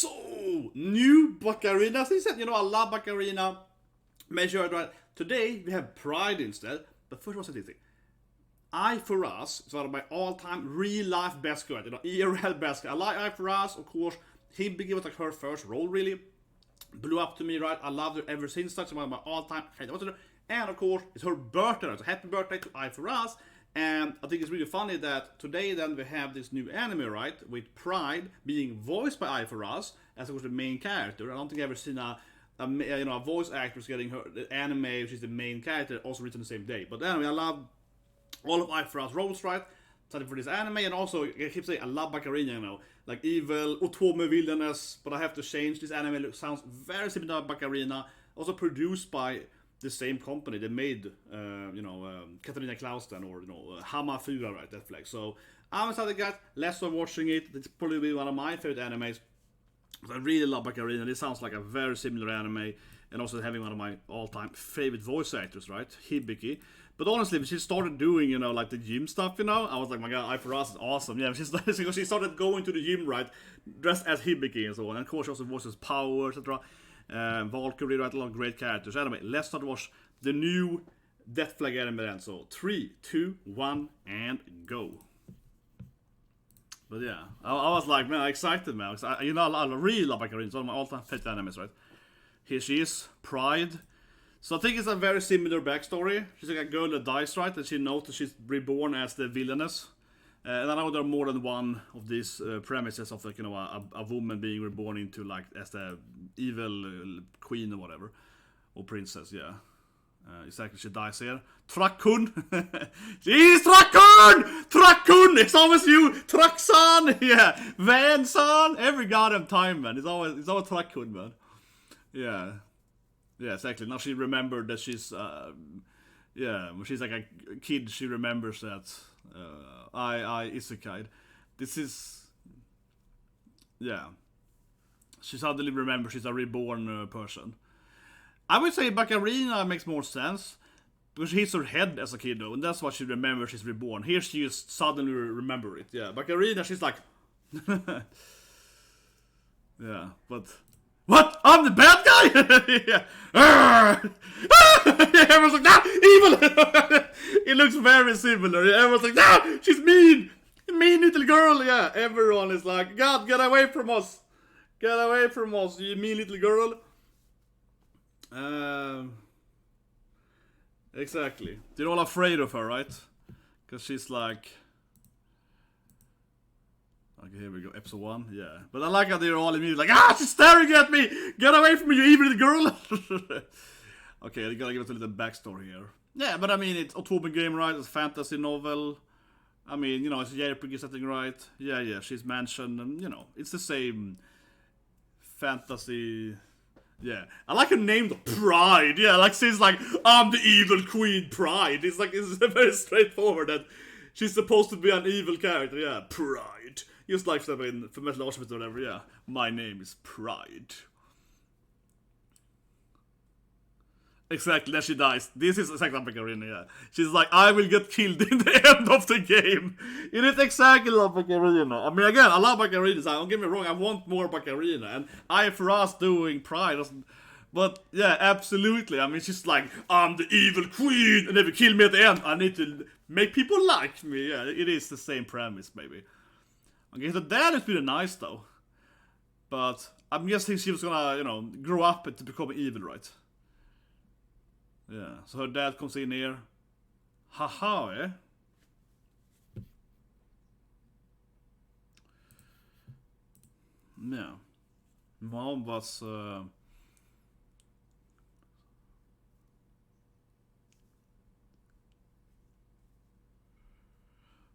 So, new Bakarina. As I said, I love Bakarina. Make sure I try. Today, we have Pride instead. But first, what's the thing? Ai Fairouz is one of my all-time real-life best characters. IRL best character. I like Ai Fairouz, of course. Hibiki was like her first role, really. Blew up to me, right? I loved her ever since. That's one of my all-time favorites. And, of course, it's her birthday. So happy birthday to Ai Fairouz. And I think it's really funny that today then we have this new anime, right? With Pride being voiced by Ai Fairouz as of course the main character. I don't think I've ever seen a voice actress getting her the anime, which is the main character, also written the same day. But anyway, I love all of Ai Fairouz roles, right? Something for this anime, and also I keep saying I love Bakarina, like Evil, Otome Villainess, but I have to change. This anime sounds very similar to Bakarina, also produced by the same company. They made, Katarina Klausten or, Hamefura, right, that flag. So, I'm excited, guys. Let's start watching it. It's probably one of my favorite animes. I really love Bakarina. This sounds like a very similar anime. And also having one of my all-time favorite voice actors, right? Hibiki. But honestly, when she started doing, like the gym stuff, I was like, my god, Ai Fairouz is awesome. Yeah, she started going to the gym, right? Dressed as Hibiki and so on. And of course, she also voices Power, etc. Valkyrie, right? A lot of great characters. Anyway, let's start watch the new Death Flag anime then. So 3, 2, 1, and go. But yeah, I was like, man, excited, man. I really love Bakarina. It's one of my all-time favorite animes, right? Here she is, Pride. So I think it's a very similar backstory. She's like a girl that dies, right? And she knows that she's reborn as the Villainess. And I know there are more than one of these premises of like, a woman being reborn into like as the evil queen or whatever. Or princess, yeah. Exactly, she dies here. Trakkun! She's Trakkun! Trakkun! It's always you! Tracksan! Yeah! Vansan! Every goddamn time, man. It's always Trakkun, man. Yeah. Yeah, exactly. Now she remembered that she's, when she's like a kid, she remembers that I Isekai. This is, yeah. She suddenly remembers she's a reborn person. I would say Bakarina makes more sense, because she hits her head as a kid, though, and that's what she remembers she's reborn. Here she just suddenly remember it, yeah. Bakarina, she's like, yeah, but... What? I'm the bad guy? Yeah. Everyone's like, nah, evil! It looks very similar. Everyone's like, nah, she's mean! Mean little girl, yeah. Everyone is like, God, get away from us! Get away from us, you mean little girl. Exactly. They're all afraid of her, right? Because she's like... Okay, here we go, episode 1, yeah. But I like how they're all immediately like, she's staring at me! Get away from me, you evil girl! Okay, I gotta give it a little backstory here. Yeah, but I mean, it's Otome game, right? It's a fantasy novel. I mean, it's a JRPG setting, right? Yeah, she's mentioned, and, it's the same fantasy... Yeah, I like her name, Pride. Yeah, like she's like, I'm the evil queen, Pride. It's very straightforward that she's supposed to be an evil character. Yeah, Pride. Just like in Metal Auschwitz or whatever. Yeah, my name is Pride. Exactly, then she dies. This is exactly like Bakarina, yeah. She's like, I will get killed in the end of the game. It is exactly like Bakarina. I mean, again, I love Bakarina, so don't get me wrong, I want more Bakarina. And Ai Fairouz doing Pride doesn't... But, yeah, absolutely. I mean, she's like, I'm the evil queen, and if you kill me at the end, I need to make people like me. Yeah, it is the same premise, maybe. Okay, so that is pretty nice, though. But I'm guessing she was gonna, grow up to become evil, right? Yeah, so her dad comes in here. Haha, eh? Yeah. Mom was...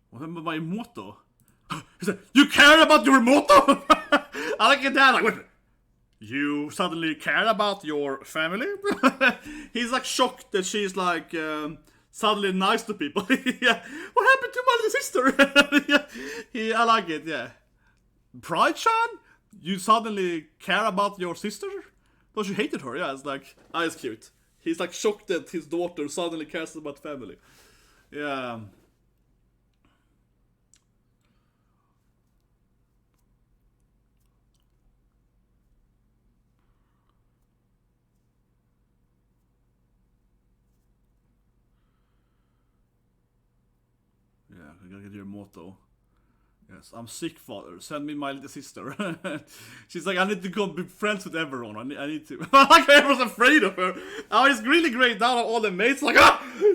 What happened with my motto? He said, you care about your motto? I like your dad, like, wait a minute. You suddenly care about your family? He's like shocked that she's like suddenly nice to people. Yeah. What happened to my little sister? Yeah. I like it, yeah. Pride-chan? You suddenly care about your sister? But you hated her, yeah. It's like, it's cute. He's like shocked that his daughter suddenly cares about family. Yeah. I gotta get your motto. Yes, I'm sick, father. Send me my little sister. She's like, I need to go be friends with everyone. I need to. Like, everyone's afraid of her. Oh, it's really great. Now all the mates like,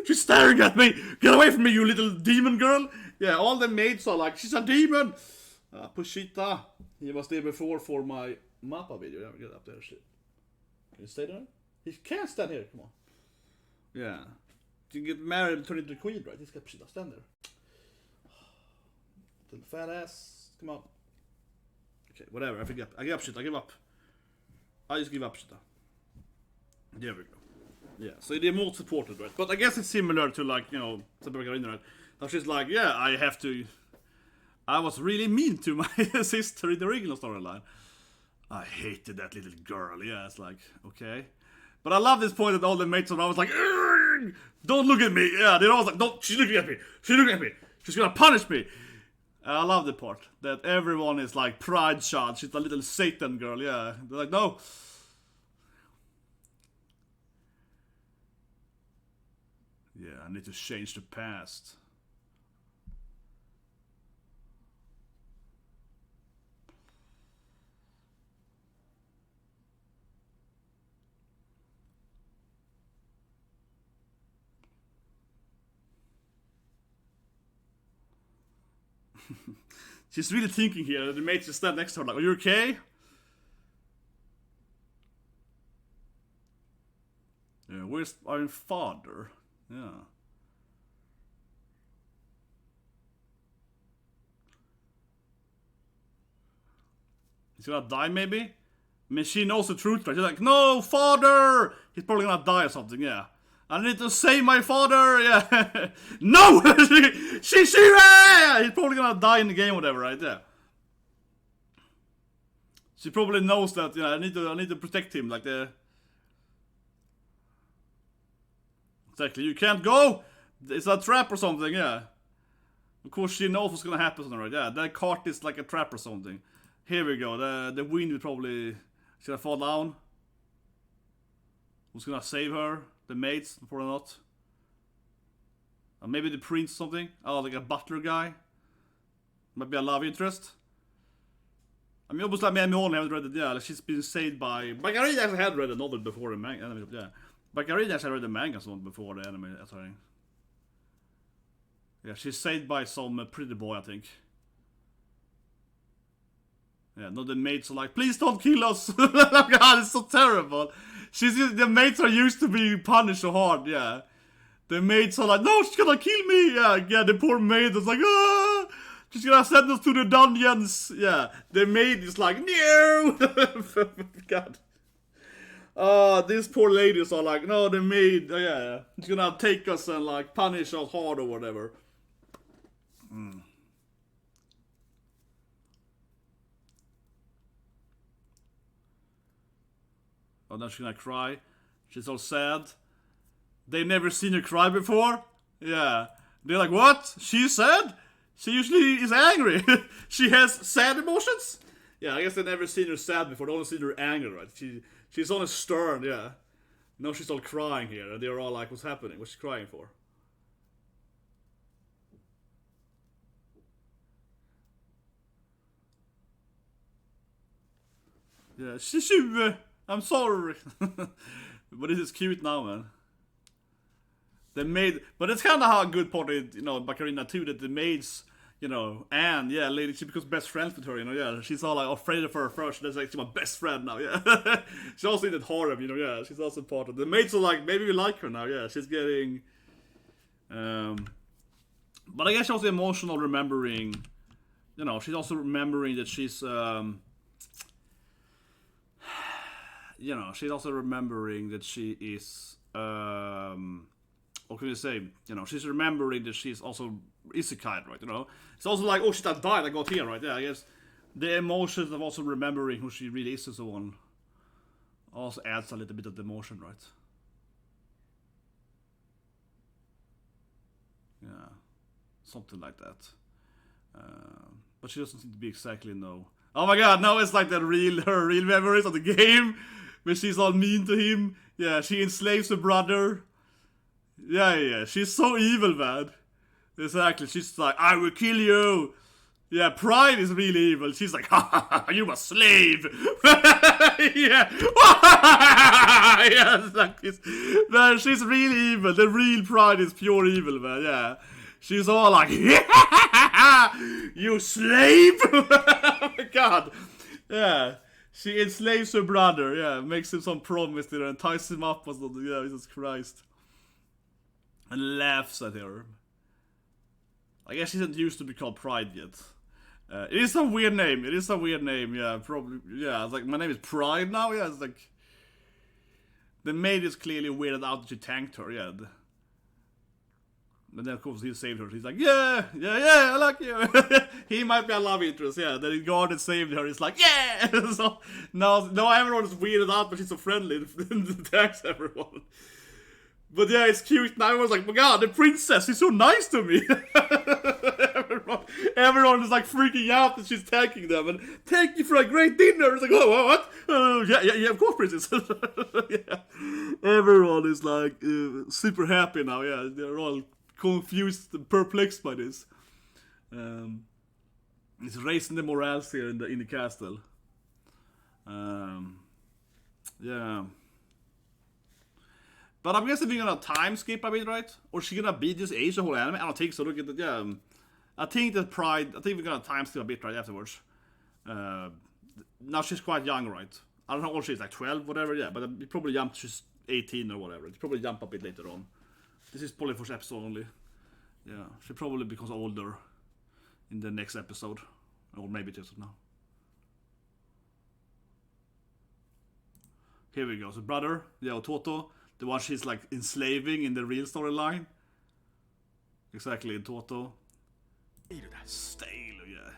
she's staring at me. Get away from me, you little demon girl. Yeah, all the mates are like, she's a demon. Pushita. He was there before for my Mappa video. Yeah, get up there, shit. Can you stay there? He can't stand here. Come on. Yeah. You get married and turn into a queen, right? He's got Pushita. Stand there. Little fat ass. Come on. Okay, whatever. I give up shit. I give up. I just give up shit. There we go. Yeah, so they're more supported, right? But I guess it's similar to, like, you know, Bakarina, right? Now she's like, yeah, I have to. I was really mean to my sister in the original storyline. I hated that little girl. Yeah, it's like, okay. But I love this point that all the mates are always like, don't look at me. Yeah, they're always like, don't. She's looking at me. She's looking at me. She's gonna punish me. I love the part that everyone is like pride child. She's a little Satan girl, yeah. They're like, no. Yeah, I need to change the past. She's really thinking here. The mates just stand next to her like, are you okay? Yeah, where's our father? Yeah. He's gonna die maybe? I mean, she knows the truth, right? She's like, no, father! He's probably gonna die or something, yeah. I need to save my father, yeah. No! Shishire! He's probably gonna die in the game or whatever, right? Yeah. She probably knows that, you know, I need to protect him, like the. Exactly, you can't go! It's a trap or something, yeah. Of course she knows what's gonna happen, right? Yeah, that cart is like a trap or something. Here we go, the wind will probably. She's gonna fall down. Who's gonna save her? The mates, before or not. Or maybe the prince or something. Oh, like a butler guy. Might be a love interest. I mean, almost like Myrmonden, I haven't read it. Yeah, like she's been saved by. Bakarina actually had read a novel before the anime. Yeah, Bakarina actually read the manga something before the anime. Sorry. Yeah, she's saved by some pretty boy, I think. Yeah, no, the mates are like, please don't kill us. Oh God, it's so terrible. The mates are used to being punished so hard, yeah. The mates are like, no, she's gonna kill me. Yeah, the poor maid is like, she's gonna send us to the dungeons. Yeah, the maid is like, no. God. These poor ladies are like, no, the maid, yeah, she's gonna take us and like punish us hard or whatever. Oh, now she's gonna cry. She's all sad. They've never seen her cry before. Yeah. They're like, what? She's sad? She usually is angry. She has sad emotions? Yeah, I guess they've never seen her sad before. They've only seen her angry, right? She's on a stern, yeah. Now she's all crying here. And they're all like, what's happening? What's she crying for? Yeah, Shishu. I'm sorry. But this is cute now, man. The maid, but it's kind of how a good part is, you know, Bakarina too, that the maids, you know, and yeah, lady, she becomes best friends with her, you know, yeah. She's all like afraid of her first, that's like, she's my best friend now, yeah. She's also in that harem, you know, yeah, she's also part of the maids are like, maybe we like her now, yeah. She's getting, but I guess she's also emotional remembering, you know, she's also remembering that she's, you know, she's also remembering that she is, what can you say? You know, she's remembering that she's also isekai, right? You know, it's also like, oh, she died, I got here, right? Yeah, I guess the emotions of also remembering who she really is and so on also adds a little bit of the emotion, right? Yeah, something like that. But she doesn't seem to be exactly know. Oh my God, now it's like her real memories of the game. Where she's all mean to him. Yeah, she enslaves her brother. Yeah, she's so evil, man. Exactly. She's like, I will kill you. Yeah, Pride is really evil. She's like, ha ha ha, you a slave. Yeah. Yeah, it's like this. Man, she's really evil. The real Pride is pure evil, man. Yeah. She's all like, you slave. Oh my god. Yeah. She enslaves her brother. Yeah. Makes him some promise there and ties him up or something. Yeah, Jesus Christ. And laughs at her. I guess she isn't used to be called Pride yet. It is a weird name. Yeah, probably. Yeah, it's like, my name is Pride now. Yeah, it's like. The maid is clearly weirded out that she tanked her, yeah. But then, of course, he saved her. He's like, yeah, I like you. He might be a love interest, yeah. The guard that saved her is like, yeah! So, now everyone is weirded out, but she's so friendly and attacks everyone. But yeah, it's cute. Now everyone's like, my god, the princess is so nice to me. Everyone is like freaking out that she's attacking them. And thank you for a great dinner. It's like, oh, what? Yeah, of course, princess. Yeah. Everyone is like super happy now. Yeah, they're all confused and perplexed by this. It's raising the morals here in the castle. Yeah. But I'm guessing we're gonna time skip a bit, right? Or she gonna be this age the whole anime? I don't think so. Look at that. Yeah, I think we're gonna time skip a bit right afterwards. Now she's quite young, right? I don't know what she's like 12, whatever. Yeah, but it probably jumped. She's 18 or whatever. It probably jump a bit later on. This is probably first episode only. Yeah, she probably becomes older in the next episode, or maybe just now. Here we go. So brother, yeah, Toto. The one she's like enslaving in the real storyline. Exactly, in Toto. Stale, yeah.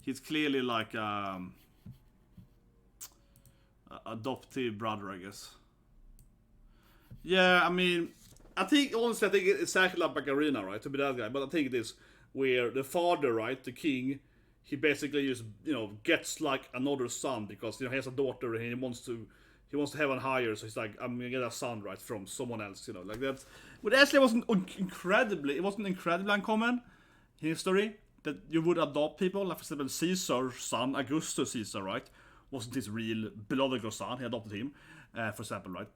He's clearly like adoptive brother, I guess. Yeah, I mean, honestly, I think it's exactly like Bakarina, right? To be that guy. But I think it is where the father, right, the king, he basically just, gets like another son because, he has a daughter and he wants to have one higher, so he's like, I'm gonna get a son, right, from someone else, like that. But actually, it wasn't incredibly uncommon in history that you would adopt people. Like, for example, Caesar's son, Augustus Caesar, right, wasn't his real biological son. He adopted him, for example, right.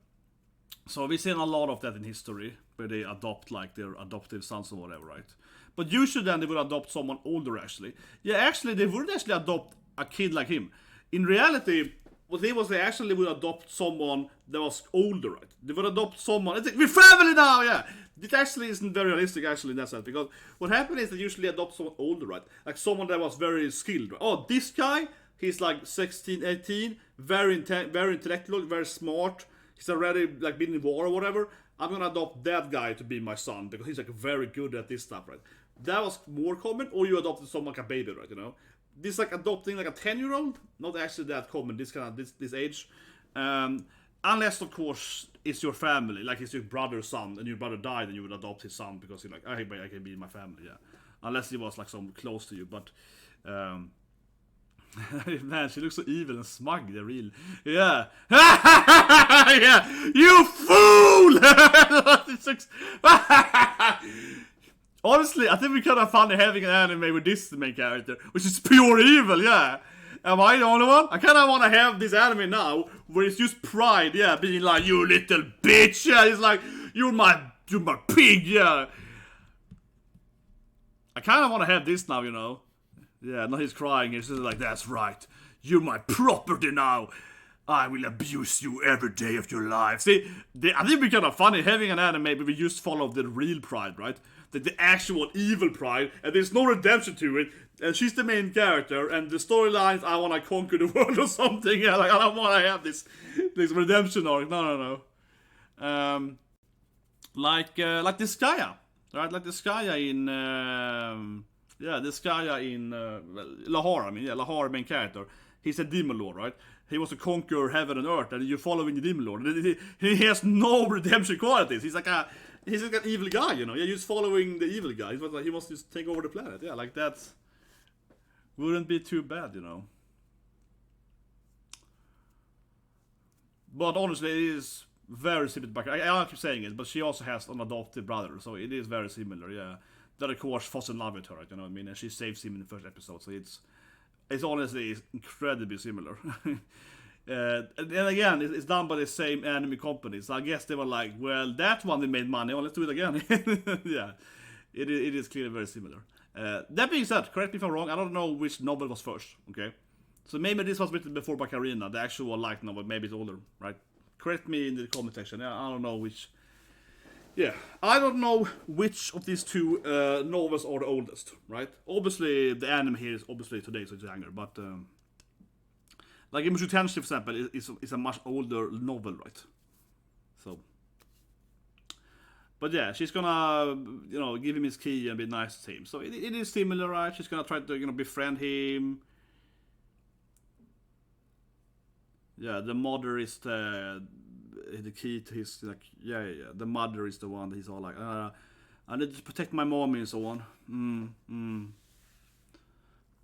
So we've seen a lot of that in history, where they adopt like their adoptive sons or whatever, right. But usually then they would adopt someone older, actually. Yeah, actually, they wouldn't actually adopt a kid like him. In reality, what they actually would adopt someone that was older, right? They would adopt someone. It's like, we're family now, yeah. It actually isn't very realistic, actually, in that sense, because what happened is they usually adopt someone older, right? Like someone that was very skilled. Right? Oh, this guy, he's like 16, 18, very intellectual, very smart. He's already like been in war or whatever. I'm gonna adopt that guy to be my son because he's like very good at this stuff, right? That was more common, or you adopted someone like a baby, right? This like adopting like a 10-year-old, not actually that common. This age, unless of course it's your family, like it's your brother's son, and your brother died, and you would adopt his son because you're like, hey, I can be in my family, yeah. Unless he was like someone close to you, but man, she looks so evil and smug. They're real, yeah. Yeah, you fool! Honestly, I think we kind of funny having an anime with this main character, which is pure evil, yeah. Am I the only one? I kind of want to have this anime now, where it's just Pride, yeah, being like, you little bitch, yeah. It's like, you're my pig, yeah. I kind of want to have this now, Yeah, now he's crying. He's just like, that's right. You're my property now. I will abuse you every day of your life. See, I think it'd be kind of funny having an anime where we just follow the real Pride, right? The actual evil Pride, and there's no redemption to it, and she's the main character, and the storylines, I want to conquer the world or something, yeah, like, I don't want to have this redemption arc, no. Like this Skaya, right? Like this Skaya in, this Skaya in Lahar, Lahar, main character. He's a demon lord, right? He wants to conquer heaven and earth, and you're following the demon lord. He has no redemption qualities. He's like an evil guy, You're just following the evil guy. He wants to take over the planet. Yeah, like that wouldn't be too bad, But honestly, it is very similar to Bakarina. I keep saying it, but she also has an adopted brother, so it is very similar, yeah. that of course falls in love with her, right? You know what I mean? And she saves him in the first episode, so it's honestly incredibly similar. And again, it's done by the same anime company, so I guess they were like, well, that one they made money on, let's do it again. Yeah, it is clearly very similar. That being said, correct me if I'm wrong, I don't know which novel was first, okay? So maybe this was written before Bakarina, the actual light novel, maybe it's older, right? Correct me in the comment section. I don't know which. Yeah, I don't know which of these two novels are the oldest, right? Obviously, the anime here is obviously today, so it's younger, but like Imushu Tenshi, for example, is a much older novel, right? So, but yeah, she's gonna, give him his key and be nice to him. So it is similar, right? She's gonna try to, befriend him. Yeah, the mother is the key to his, like, yeah. The mother is the one that he's all like, I need to protect my mommy and so on.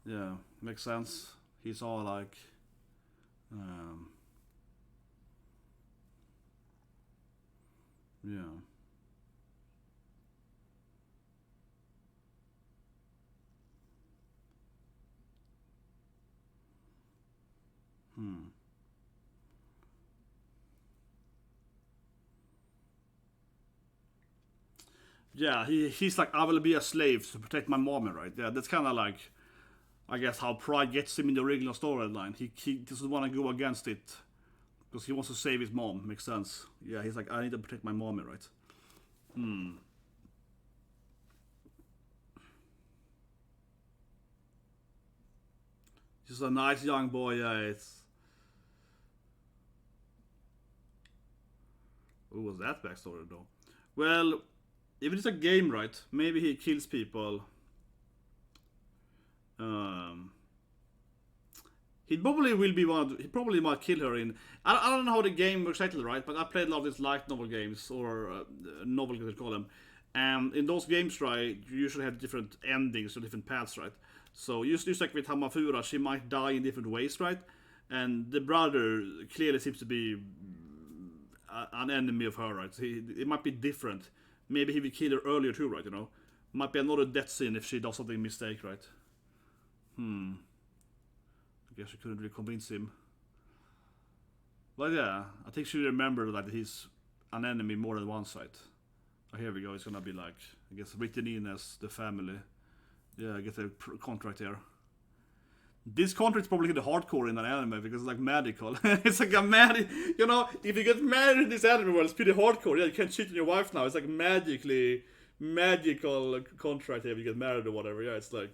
Yeah, makes sense. He's all like, yeah. Yeah, he's like, I will be a slave to protect my mommy, right? Yeah, that's kind of like, I guess, how Pride gets him in the regular storyline. He doesn't want to go against it because he wants to save his mom. Makes sense. Yeah, he's like, I need to protect my mommy, right? He's a nice young boy. Yeah, it's. What was that backstory though? Well, if it's a game, right? Maybe he kills people. He probably will be one. He probably might kill her in. I don't know how the game works exactly, right? But I played a lot of these light novel games, or novel games, they call them. And in those games, right, you usually have different endings or different paths, right? So just like with Hamefura, she might die in different ways, right? And the brother clearly seems to be an enemy of her, right? So it might be different. Maybe he will kill her earlier too, right? Might be another death scene if she does something mistake, right? I guess we couldn't really convince him. But yeah, I think she remembered that he's an enemy more than one side. Oh, here we go. It's gonna be like, I guess, written in as the family. Yeah, I get a contract here. This contract is probably the hardcore in an anime because it's like magical. It's like a magic, if you get married in this anime world, it's pretty hardcore. Yeah, you can't cheat on your wife now. It's like magical contract here if you get married or whatever. Yeah, it's like.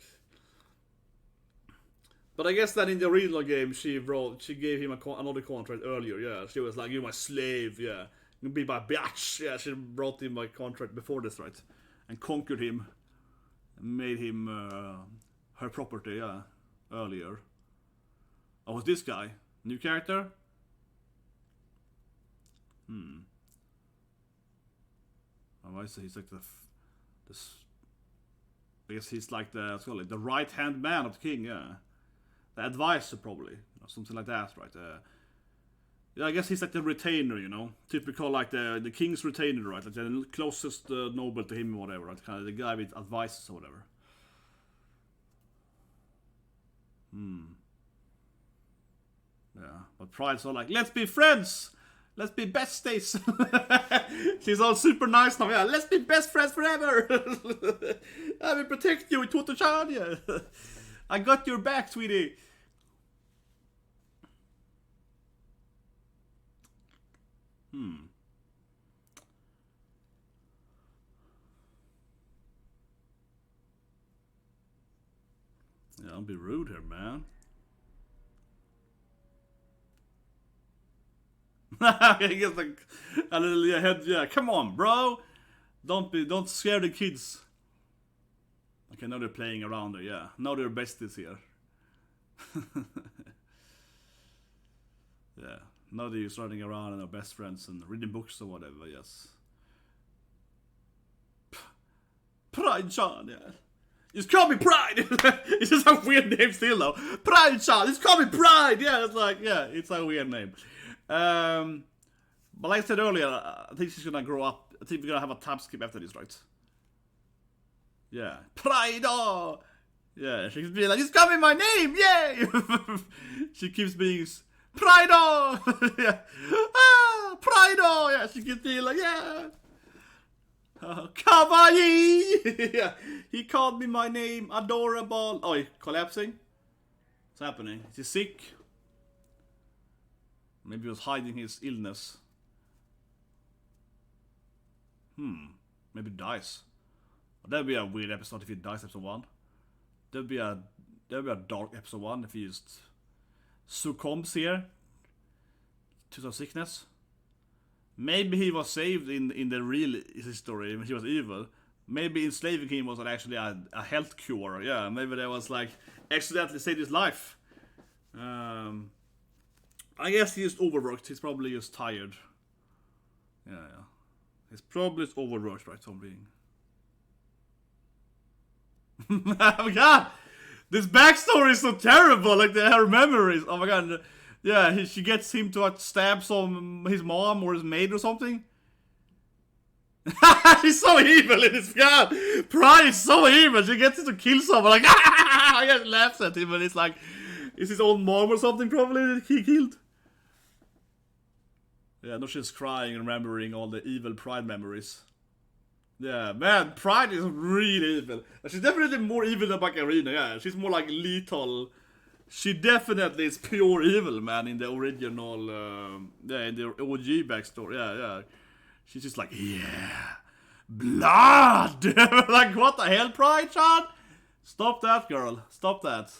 But I guess that in the original game, she gave him another contract earlier. Yeah, she was like, "You're my slave." Yeah, you be my bitch. Yeah, she brought him my contract before this, right, and conquered him, and made him her property. Yeah, earlier. Oh, who's this guy? New character? Oh, I see. He's like this. I guess he's like the right hand man of the king. Yeah. The advisor, probably, something like that, right? Yeah, I guess he's like the retainer, typical like the king's retainer, right? Like the closest noble to him, or whatever, right? Kind of the guy with advices or whatever. Yeah, but Pride's all like, let's be friends, let's be besties. She's all super nice now. Yeah, let's be best friends forever. I will protect you, Toto-chan. Yeah. I got your back, sweetie. Yeah, don't be rude here, man. He gets like a little head. Yeah, come on, bro. Don't scare the kids. Okay, now they're playing around there. Yeah, now they're besties here. Yeah, now they're just running around and are best friends and reading books or whatever. Yes. Pride-chan, yeah. Just call me Pride. It's just a weird name still though. Pride-chan. Just call me Pride. Yeah, it's like, yeah, it's a weird name. But like I said earlier, I think she's gonna grow up. I think we're gonna have a tab skip after this, right? Yeah. Pride! Yeah, she keeps being like, it's coming my name! Yay! She keeps being Pride! Yeah. Ah! Pride! Yeah, she keeps being like, yeah. Kawaii! Yeah. He called me my name. Adorable. Oh, he's collapsing? What's happening? Is he sick? Maybe he was hiding his illness. Maybe he dies. That'd be a weird episode if he dies episode 1. That'd be a dark episode 1 if he just succumbs here to some sickness. Maybe he was saved in the real history when he was evil. Maybe enslaving him was actually a health cure. Yeah, maybe that was like accidentally saved his life. I guess he's overworked. He's probably just tired. Yeah. He's probably just overworked, right, Tom being. Oh my god! This backstory is so terrible, like her memories. Oh my god. Yeah, she gets him to stab his mom or his maid or something. She's so evil in this god. Pride is so evil. She gets him to kill someone, like I just laughs at him, and it's like, is his own mom or something probably that he killed? Yeah, no, she's crying and remembering all the evil Pride memories. Yeah, man, Pride is really evil. She's definitely more evil than Bakarina, yeah. She's more like lethal. She definitely is pure evil, man, in the original, in the OG backstory, yeah. She's just like, yeah, blood! Like, what the hell, Pride, Sean? Stop that, girl. Stop that.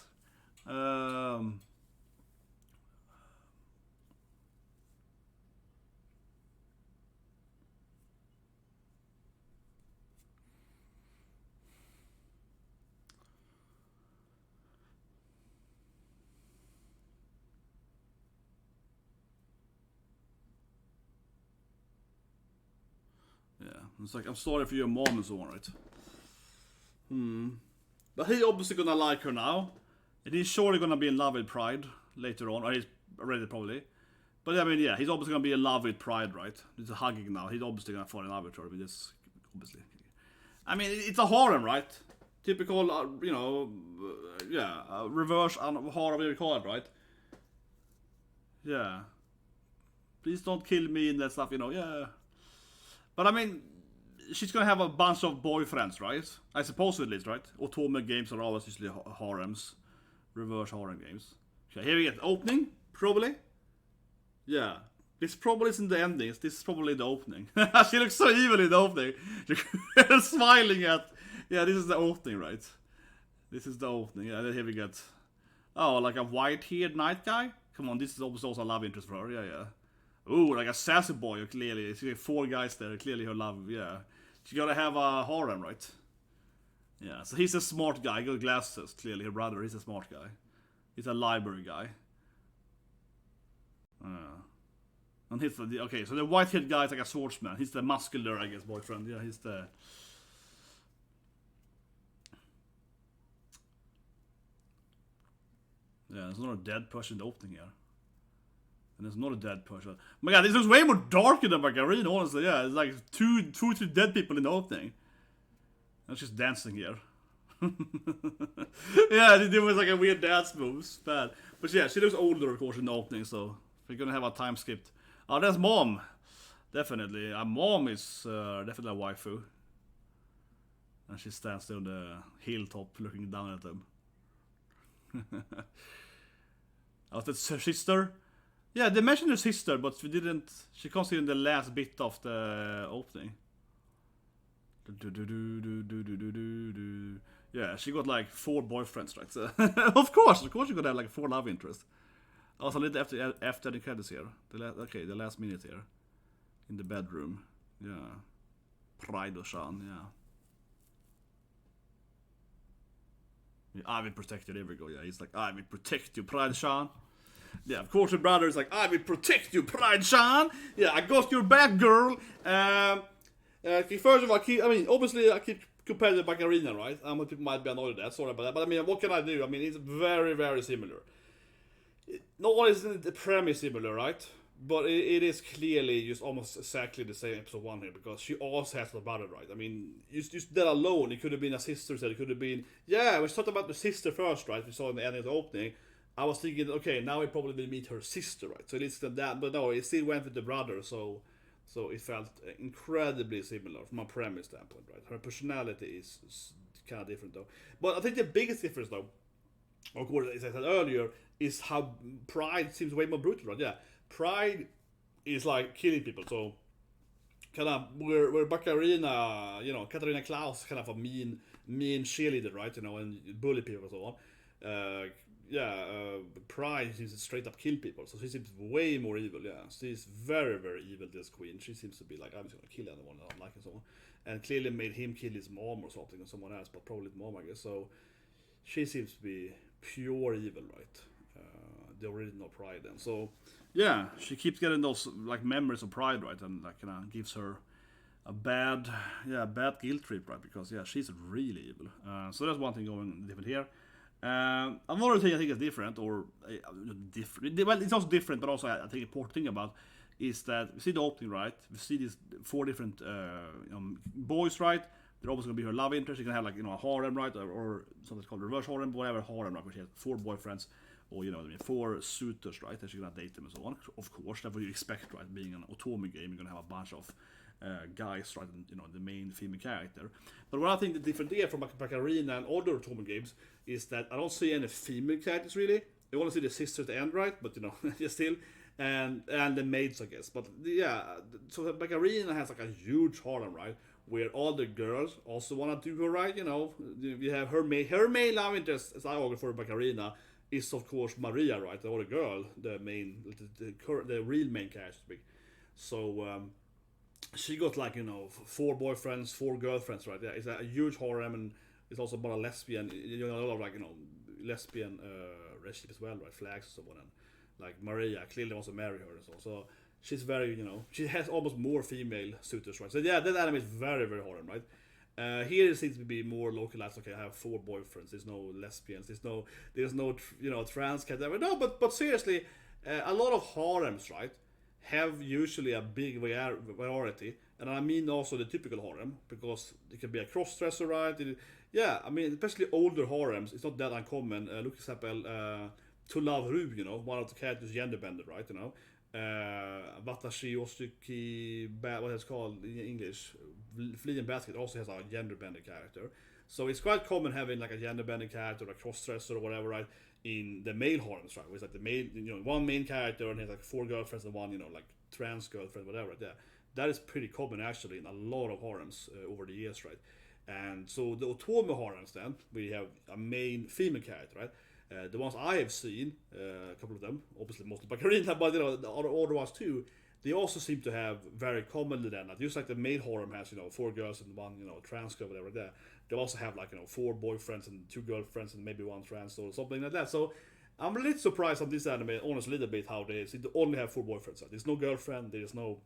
Yeah, it's like, I'm sorry for your mom and so on, right? But he's obviously gonna like her now. And he's surely gonna be in love with Pride later on, or he's already probably. But I mean, yeah, he's obviously gonna be in love with Pride, right? It's a hugging now. He's obviously gonna fall in love with her, but this, obviously. I mean, it's a harem, right? Typical, reverse harem, whatever you call it, right? Yeah. Please don't kill me and that stuff, yeah. But I mean, she's gonna have a bunch of boyfriends, right? I suppose at least, right? Otome games are always usually harems. Reverse harem games. Okay, here we get the opening, probably. Yeah. This probably isn't the ending, this is probably the opening. She looks so evil in the opening. She's smiling at... Yeah, this is the opening, right? This is the opening, yeah, then here we get... Oh, like a white-haired night guy? Come on, this is also a love interest for her, yeah. Ooh, like a sassy boy, clearly. She got 4 guys there, clearly her love, yeah. She gotta have a harem, right? Yeah, so he's a smart guy, got glasses, clearly. Her brother, he's a smart guy. He's a library guy. And he's okay, so the white-haired guy is like a swordsman. He's the muscular, I guess, boyfriend. Yeah, he's the... Yeah, there's not a dead person in the opening here. And there's not a dead person. Oh my god, this looks way more darker than Bakarina, honestly. Yeah, it's like two dead people in the opening. And she's dancing here. Yeah, she's doing like a weird dance moves. Bad. But yeah, she looks older, of course, in the opening, so we're gonna have a time skipped. Oh, there's mom. Definitely. Mom is definitely a waifu. And she stands there on the hilltop looking down at them. Oh, that's her sister? Yeah, they mentioned her sister, but she comes in the last bit of the opening. Yeah, she got like 4 boyfriends, right? So of course you're gonna have like 4 love interests. Also, a little after the credits here. The last minute here. In the bedroom. Yeah. Pride och Sean, yeah. I will protect you, there we go. Yeah, he's like, I will protect you, Pride Sean. Yeah, of course, your brother is like, I will protect you, Pride Sean. Yeah, I got your back, girl. First of all, obviously, I keep comparing to Bakarina, right? People might be annoyed at that, sorry about that. But I mean, what can I do? I mean, it's very, very similar. Not only is the premise similar, right? But it is clearly just almost exactly the same episode 1 here, because she also has the brother, right? I mean, just that alone, it could have been a sister, it could have been... Yeah, we talked about the sister first, right? We saw in the end of the opening. I was thinking, okay, now we probably will meet her sister, right? So it's that, but no, it still went with the brother, so it felt incredibly similar from a premise standpoint, right? Her personality is kind of different, though. But I think the biggest difference, though, of course, as I said earlier, is how Pride seems way more brutal, right? Yeah, Pride is like killing people, so kind of where Bakarina, Katarina Klaus, kind of a mean cheerleader, right? And bully people and so on. Uh, Pride seems to straight up kill people, so she seems way more evil. Yeah, she's very, very evil. This queen, she seems to be like, I'm just gonna kill anyone I don't like and so on. And clearly made him kill his mom or something, or someone else, but probably his mom, I guess. So she seems to be pure evil, right? The original Pride, then. So yeah, she keeps getting those like memories of Pride, right, and like gives her a bad guilt trip, right? Because yeah, she's really evil. So that's one thing going different here. Another thing I think is different, or different. Well, it's also different, but also I think important thing about is that we see the opening, right? We see these 4 different boys, right? They're always going to be her love interest. You can have like a harem, right, or something called reverse harem, whatever harem, right? Where she has 4 boyfriends, or 4 suitors, right? And she's gonna date them and so on. Of course, that's what you expect, right? Being an otome game, you're gonna have a bunch of guys, right? And, the main female character. But what I think the different here from Bakarina and other otome games is that I don't see any female characters really. I want to see the sisters at the end, right? But just still, and the maids, I guess. But yeah, so Bakarina has like a huge harem, right? Where all the girls also want to do her right. We have her main love interest, as I argue for Bakarina, is of course Maria, right? The other girl, the real main character. So she got like 4 boyfriends, 4 girlfriends, right? Yeah, it's a huge harem, and it's also about a lesbian, a lot of like lesbian relationship as well, right? Flags and so on, and like Maria clearly wants to marry her and so. So she's very, she has almost more female suitors, right? So yeah, that anime is very, very harem, right? Here it seems to be more localized. Okay, I have 4 boyfriends. There's no lesbians. There's no trans cat. No, but seriously, a lot of harems, right, have usually a big variety, and I mean also the typical harem, because it can be a cross-dresser, right? I mean, especially older harems, it's not that uncommon. Look, example, To Love Ru, one of the characters genderbender, right? Watashi Osuki, what it's called in English, Flea and Basket also has a genderbender character. So it's quite common having like a genderbender character, a cross-dresser or whatever, right? In the male harems, right? Where it's like the male, one main character and he has like 4 girlfriends and one, like trans girlfriend, whatever. Right? Yeah, that is pretty common actually in a lot of harems over the years, right? And so the otome harems, then we have a main female character, right? The ones I have seen, a couple of them, obviously mostly Bakarina, but the other ones too, they also seem to have very commonly then, just like the main harem has 4 girls and one trans girl, whatever. There, they also have like 4 boyfriends and 2 girlfriends and maybe 1 trans or something like that. So I'm a little surprised on this anime, honestly, a little bit how they only have 4 boyfriends. Right? There's no girlfriend, there's no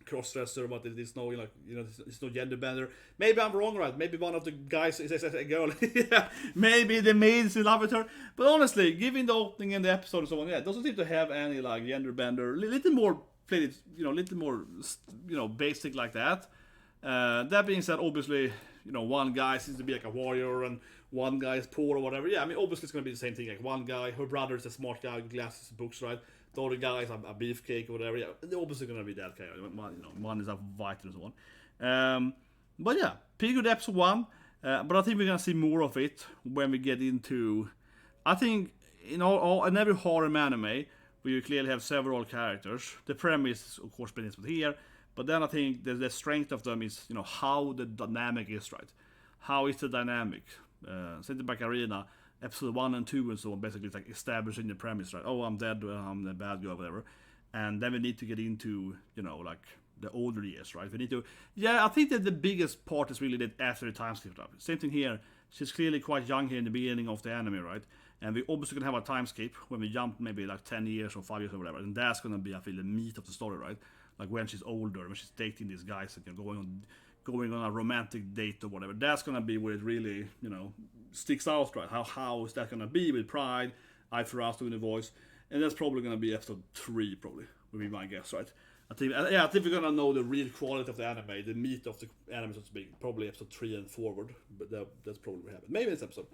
cross-dresser, but there's no there's no gender bender. Maybe I'm wrong, right? Maybe one of the guys is a girl. Yeah, maybe the maids in love with her. But honestly, given the opening and the episode and so on, yeah, it doesn't seem to have any like gender bender. Little more played it, little more basic like that. That being said, obviously, one guy seems to be like a warrior and one guy is poor or whatever. Yeah, I mean, obviously it's gonna be the same thing. Like one guy, her brother is a smart guy, glasses, books, right? The other guy is a beefcake or whatever. Yeah, they're obviously gonna be that guy. One is a fighter and so on. But yeah, pretty good episode 1. But I think we're gonna see more of it when we get into. I think in every harem anime, where you clearly have several characters. The premise, of course, begins with here. But then I think the strength of them is how the dynamic is, right? How is the dynamic? Same Bakarina, episode 1 and 2 and so on, basically it's like establishing the premise, right? Oh, I'm dead, I'm the bad guy, whatever. And then we need to get into, like the older years, right? We need to, I think that the biggest part is really that after the time skip up. Same thing here. She's clearly quite young here in the beginning of the anime, right? And we obviously gonna have a time skip when we jump maybe like 10 years or 5 years or whatever. And that's gonna be, I feel, the meat of the story, right? Like when she's older, when she's dating these guys and going on a romantic date or whatever. That's gonna be where it really, sticks out, right? How is that gonna be with Pride, Ai Fairouz doing the voice, And that's probably gonna be episode 3, probably would be my guess, right? I think we're gonna know the real quality of the anime, the meat of the anime, so to speak. Probably episode 3 and forward, but that's probably what happened. Maybe this episode,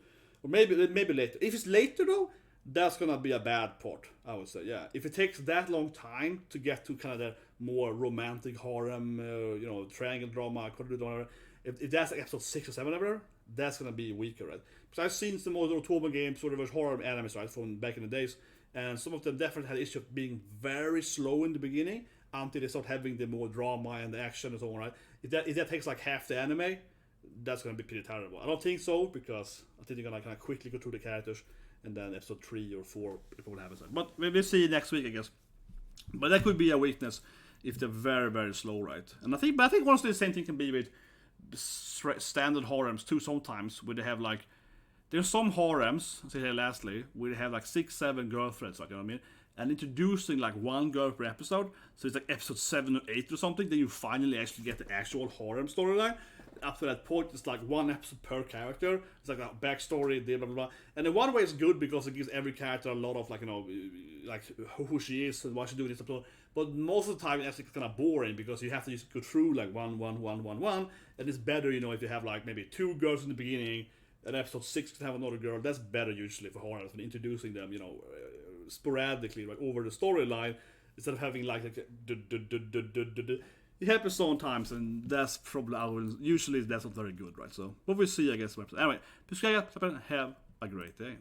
or maybe later. If it's later though, that's gonna be a bad part, I would say. Yeah, if it takes that long time to get to kind of the more romantic harem, triangle drama, drama, if that's like episode 6 or 7 ever, that's gonna be weaker, right? Because I've seen some other Otome games, sort of horror animes, right, from back in the days, and some of them definitely had issue of being very slow in the beginning until they start having the more drama and the action and so on, right? If that takes like half the anime, that's gonna be pretty terrible. I don't think so, because I think they're gonna kind of quickly go through the characters, and then episode 3 or 4 if it will happen. But we'll see next week, I guess. But that could be a weakness if they're very, very slow, right? And I think honestly the same thing can be with standard harems too. Sometimes where they have like, there's some harems, say here lastly, where they have like 6-7 girlfriends, like, you know what I mean? And introducing like one girl per episode, so it's like episode 7 or 8 or something, then you finally actually get the actual harem storyline. After that point, it's like one episode per character. It's like a backstory, blah blah blah. And in one way, it's good because it gives every character a lot of like, like who she is and why she's doing this episode. But most of the time, it's actually kind of boring because you have to just go through like one, and it's better, if you have like maybe 2 girls in the beginning, and episode 6 can have another girl. That's better usually for horror, and introducing them, sporadically, right, over the storyline, instead of having like it happens sometimes, and that's probably usually that's not very good, right? So, but we'll see, I guess. Anyway, have a great day.